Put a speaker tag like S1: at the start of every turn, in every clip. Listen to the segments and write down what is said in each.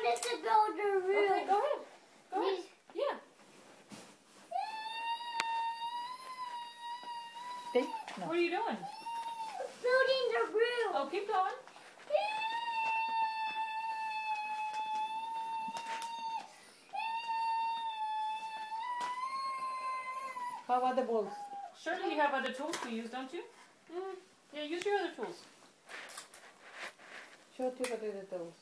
S1: wanted to build a roof.
S2: Okay, go ahead. Go ahead. Yeah.
S3: Okay? No.
S2: What are you doing?
S1: Building the roof.
S2: Oh, keep going.
S3: How about the balls?
S2: Surely you have other tools to use, don't you? Yeah, use your other tools.
S3: Show two potatoes.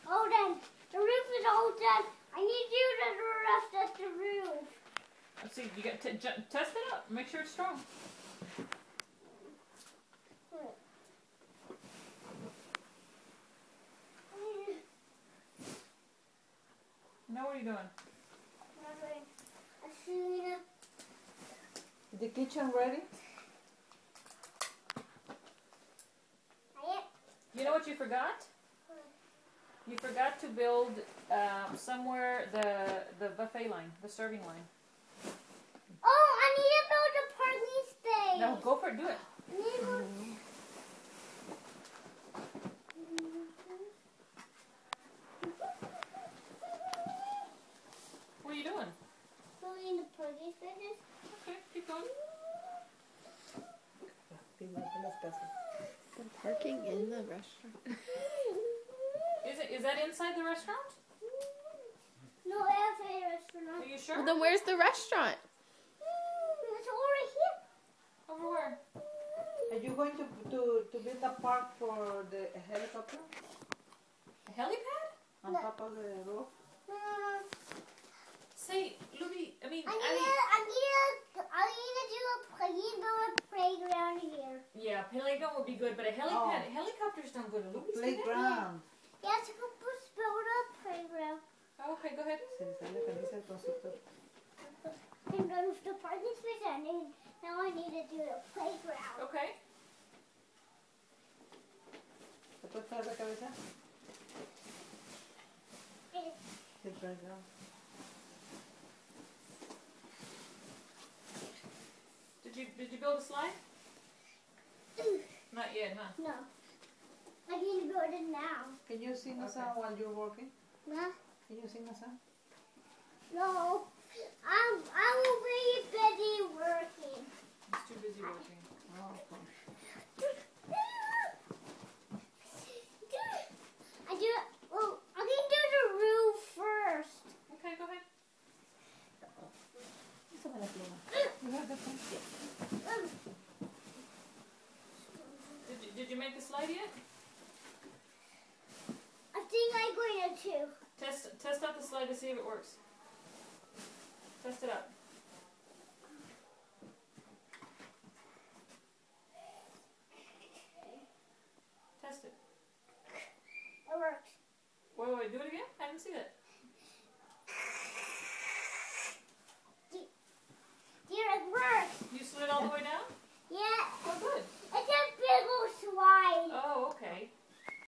S1: Oh, then the roof is all done. I need you to do the rest of the roof.
S2: Let's see. You got to test it out. Make sure it's strong. Now what are you doing?
S3: Is the kitchen ready?
S2: You know what you forgot? You forgot to build somewhere the buffet line, the serving line.
S1: Oh, I need to build a parking space.
S2: No, go for it. Do it.
S1: I need to build...
S2: What are you doing?
S1: Building the parking spaces.
S2: Okay, keep going.
S4: The parking in the restaurant.
S2: Is that inside the restaurant?
S1: No, outside the restaurant.
S2: Are you sure?
S4: Well, then where's the restaurant?
S1: It's over here.
S2: Over where?
S3: Are you going to build a park for the helicopter
S2: A helipad?
S3: on
S1: No.
S3: top of the roof?
S2: Say, Luby, I mean,
S1: I need to build a playground here.
S2: yeah, playground would be good, but a helipad, helicopters don't go to Luby's. do they?
S3: Playground.
S1: Yes, let's build a playground.
S2: Oh, okay, go ahead.
S3: Se le sale la camisa al constructor.
S1: And then with the parking space, now I need to do the playground.
S2: Okay.
S3: ¿Te puedes parar la cabeza? El playground.
S2: Did you build a slide? Not yet, huh?
S1: No. I need to build it now.
S3: Can you sing a
S2: Okay.
S3: song while you're working?
S1: Huh?
S3: Can you sing a song?
S1: No. I will be busy working.
S2: He's too busy working.
S3: Oh, okay.
S1: I can do the roof first.
S2: Okay, go ahead.
S3: Pásame la pluma. You have the pen?
S2: Did you make the slide yet?
S1: I think I'm going to.
S2: Test out the slide to see if it works. Test it out. Test it.
S1: It works.
S2: Wait, do it again? I didn't see that.